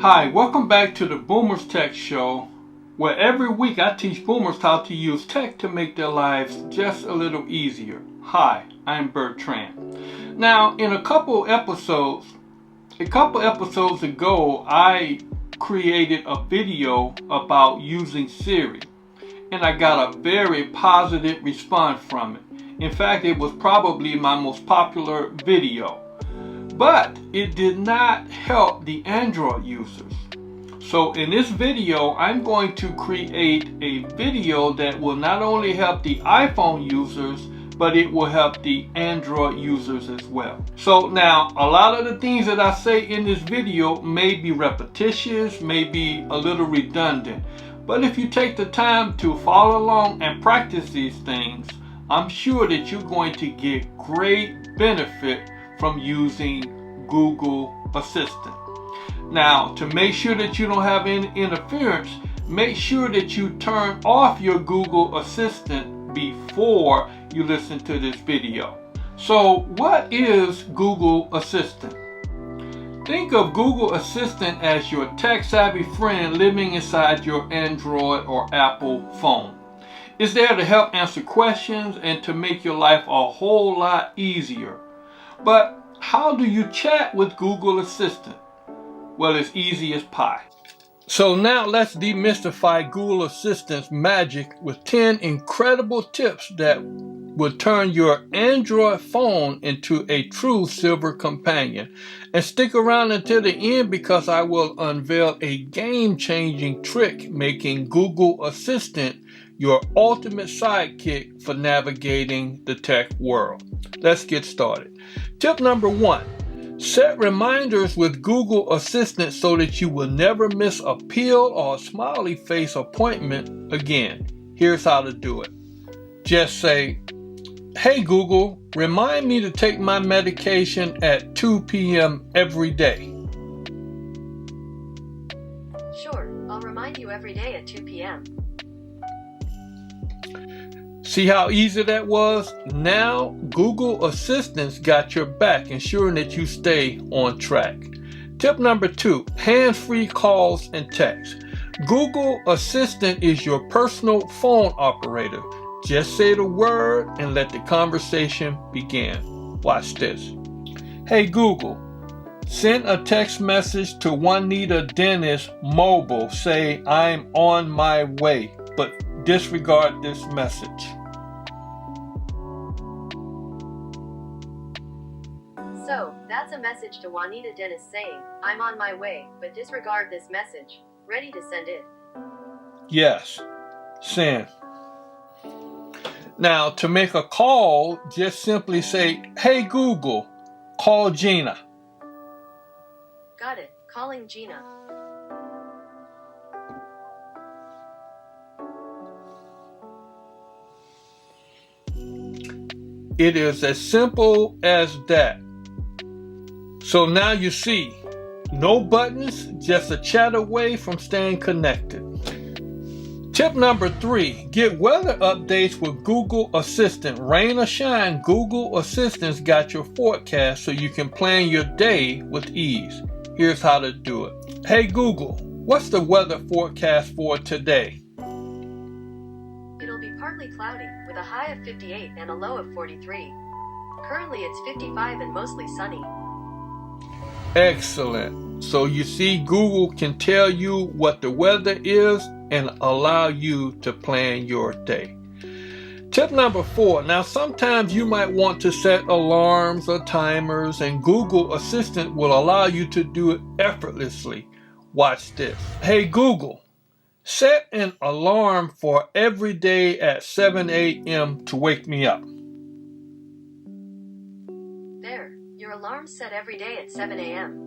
Hi, welcome back to the Boomers Tech Show, where every week I teach boomers how to use tech to make their lives just a little easier. Hi, I'm Bertrand. Now, in a couple episodes ago, I created a video about using Siri, and I got a very positive response from it. In fact, it was probably my most popular video. But it did not help the Android users. So in this video, I'm going to create a video that will not only help the iPhone users, but it will help the Android users as well. So now, a lot of the things that I say in this video may be repetitious, may be a little redundant. But if you take the time to follow along and practice these things, I'm sure that you're going to get great benefit from using Google Assistant. Now, to make sure that you don't have any interference, make sure that you turn off your Google Assistant before you listen to this video. So, what is Google Assistant? Think of Google Assistant as your tech-savvy friend living inside your Android or Apple phone. It's there to help answer questions and to make your life a whole lot easier. But how do you chat with Google Assistant? Well, it's easy as pie. So now let's demystify Google Assistant's magic with 10 incredible tips that will turn your Android phone into a true silver companion. And stick around until the end because I will unveil a game-changing trick making Google Assistant your ultimate sidekick for navigating the tech world. Let's get started. Tip number 1, set reminders with Google Assistant so that you will never miss a pill or a smiley face appointment again. Here's how to do it. Just say, "Hey Google, remind me to take my medication at 2 p.m. every day." Sure, I'll remind you every day at 2 p.m. See how easy that was? Now Google Assistant's got your back, ensuring that you stay on track. Tip number 2, hands-free calls and texts. Google Assistant is your personal phone operator. Just say the word and let the conversation begin. Watch this. "Hey Google, send a text message to Juanita Dennis mobile. Say I'm on my way, but disregard this message." So, that's a message to Juanita Dennis saying, "I'm on my way, but disregard this message." Ready to send it? Yes, send. Now, to make a call, just simply say, "Hey Google, call Gina." Got it. Calling Gina. It is as simple as that. So now you see, no buttons, just a chat away from staying connected. Tip number 3, get weather updates with Google Assistant. Rain or shine, Google Assistant's got your forecast so you can plan your day with ease. Here's how to do it. "Hey Google, what's the weather forecast for today?" It'll be partly cloudy, with a high of 58 and a low of 43. Currently it's 55 and mostly sunny. Excellent. So you see, Google can tell you what the weather is and allow you to plan your day. Tip number 4. Now sometimes you might want to set alarms or timers, and Google Assistant will allow you to do it effortlessly. Watch this. "Hey Google, set an alarm for every day at 7 a.m. to wake me up." There, your alarm's set every day at 7 a.m.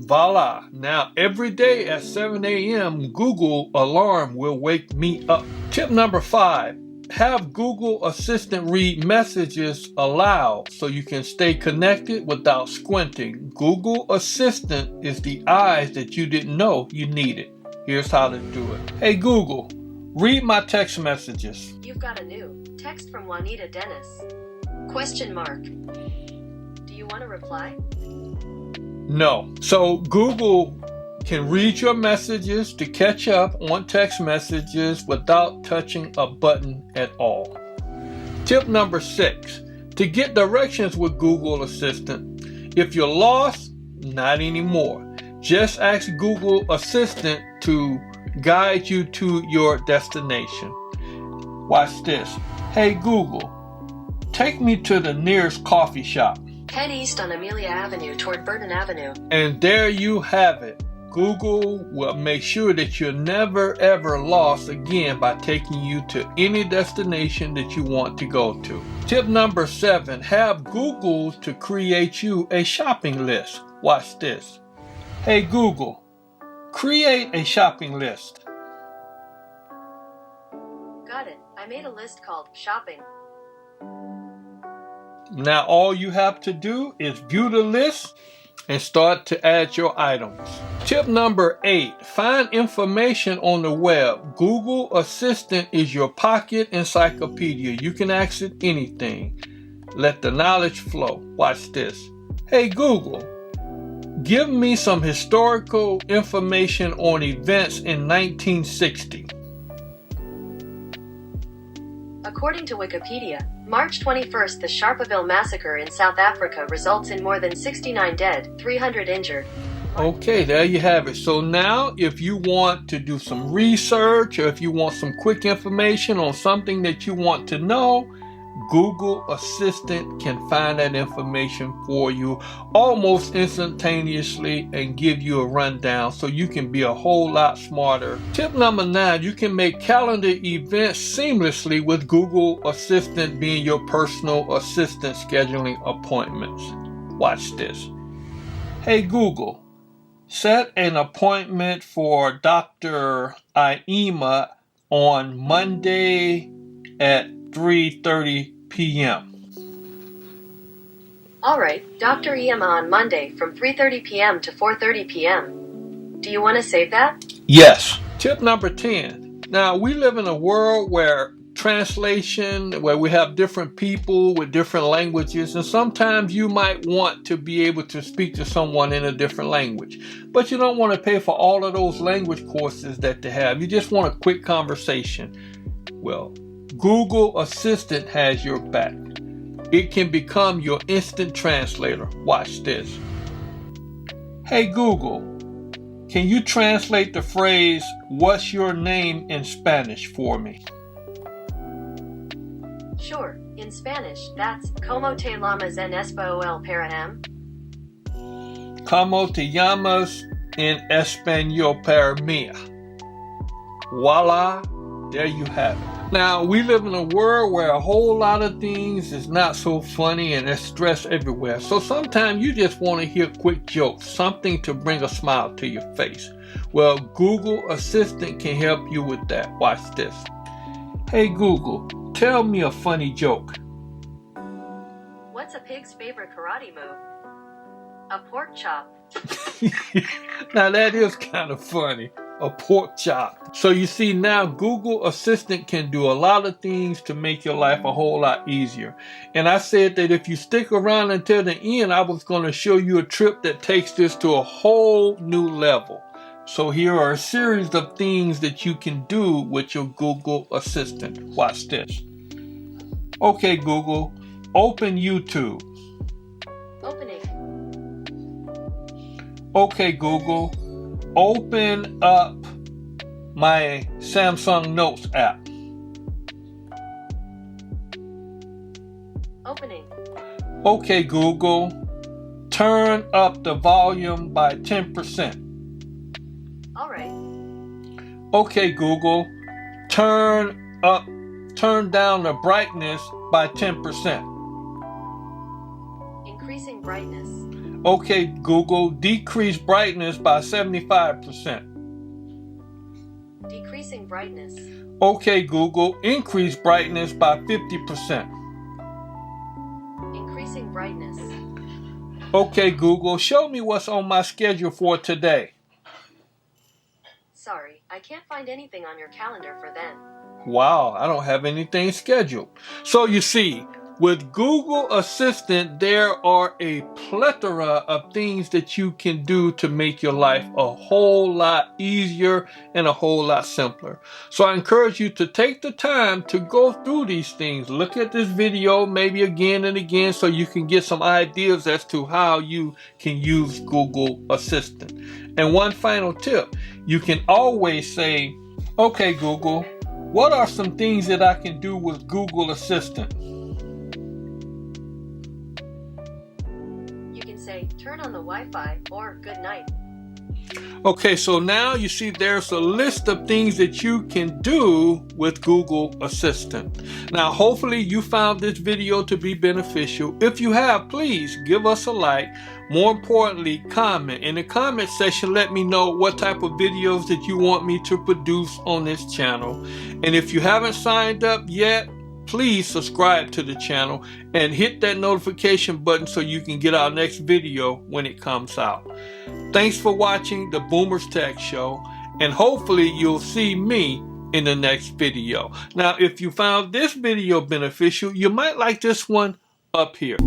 Voila! Now every day at 7 a.m. Google alarm will wake me up. Tip number 5. Have Google Assistant read messages aloud so you can stay connected without squinting. Google Assistant is the eyes that you didn't know you needed. Here's how to do it. "Hey Google, read my text messages." You've got a new text from Juanita Dennis. Question mark. Do you want to reply? No. So Google can read your messages to catch up on text messages without touching a button at all. Tip number 6, to get directions with Google Assistant. If you're lost, not anymore. Just ask Google Assistant to guide you to your destination. Watch this. Hey Google, take me to the nearest coffee shop. Head east on Amelia Avenue toward Burton Avenue. And there you have it. Google will make sure that you're never ever lost again by taking you to any destination that you want to go to. Tip number 7, have Google to create you a shopping list. Watch this. Hey Google, create a shopping list. Got it. I made a list called Shopping. Now all you have to do is view the list and start to add your items. Tip number 8, find information on the web. Google Assistant is your pocket encyclopedia. You can ask it anything. Let the knowledge flow. Watch this. Hey Google, give me some historical information on events in 1960. According to Wikipedia, March 21st, the Sharpeville massacre in South Africa results in more than 69 dead, 300 injured. Okay, there you have it. So now if you want to do some research or if you want some quick information on something that you want to know, Google Assistant can find that information for you almost instantaneously and give you a rundown so you can be a whole lot smarter. Tip number 9, you can make calendar events seamlessly with Google Assistant being your personal assistant scheduling appointments. Watch this. Hey Google, set an appointment for Dr. Aima on Monday at 3:30 p.m. All right, Dr. Iama on Monday from 3:30 p.m. to 4:30 p.m. Do you want to save that? Yes. Tip number 10. Now, we live in a world where we have different people with different languages, and sometimes you might want to be able to speak to someone in a different language, but you don't want to pay for all of those language courses that they have. You just want a quick conversation. Well, Google Assistant has your back. It can become your instant translator. Watch this. Hey Google, can you translate the phrase, "What's your name?" in Spanish for me? Sure. In Spanish, that's ¿Cómo te llamas en español para mí? ¿Cómo te llamas en español para mí? Voila, there you have it. Now, we live in a world where a whole lot of things is not so funny and there's stress everywhere. So sometimes you just want to hear quick jokes, something to bring a smile to your face. Well, Google Assistant can help you with that. Watch this. Hey Google, tell me a funny joke. What's a pig's favorite karate move? A pork chop. Now that is kind of funny. A pork chop. So you see, now Google Assistant can do a lot of things to make your life a whole lot easier. And I said that if you stick around until the end, I was going to show you a trip that takes this to a whole new level. So here are a series of things that you can do with your Google Assistant. Watch this. Okay, Google, open YouTube. Opening. Okay, Google, open up my Samsung Notes app. Opening. Okay, Google, turn up the volume by 10%. All right. Okay, Google, turn down the brightness by 10%. Increasing brightness. Okay, Google, decrease brightness by 75%. Decreasing brightness. Okay, Google, increase brightness by 50%. Increasing brightness. Okay, Google, show me what's on my schedule for today. Sorry, I can't find anything on your calendar for then. Wow, I don't have anything scheduled. So you see, With Google Assistant, there are a plethora of things that you can do to make your life a whole lot easier and a whole lot simpler. So I encourage you to take the time to go through these things. Look at this video maybe again and again so you can get some ideas as to how you can use Google Assistant. And one final tip, you can always say, okay, Google, what are some things that I can do with Google Assistant? Say, turn on the Wi-Fi or good night. Okay, so now you see there's a list of things that you can do with Google Assistant. Now, hopefully you found this video to be beneficial. If you have, please give us a like. More importantly, comment. In the comment section, let me know what type of videos that you want me to produce on this channel. And if you haven't signed up yet, please subscribe to the channel and hit that notification button so you can get our next video when it comes out. Thanks for watching the Boomers Tech Show, and hopefully you'll see me in the next video. Now, if you found this video beneficial, you might like this one up here.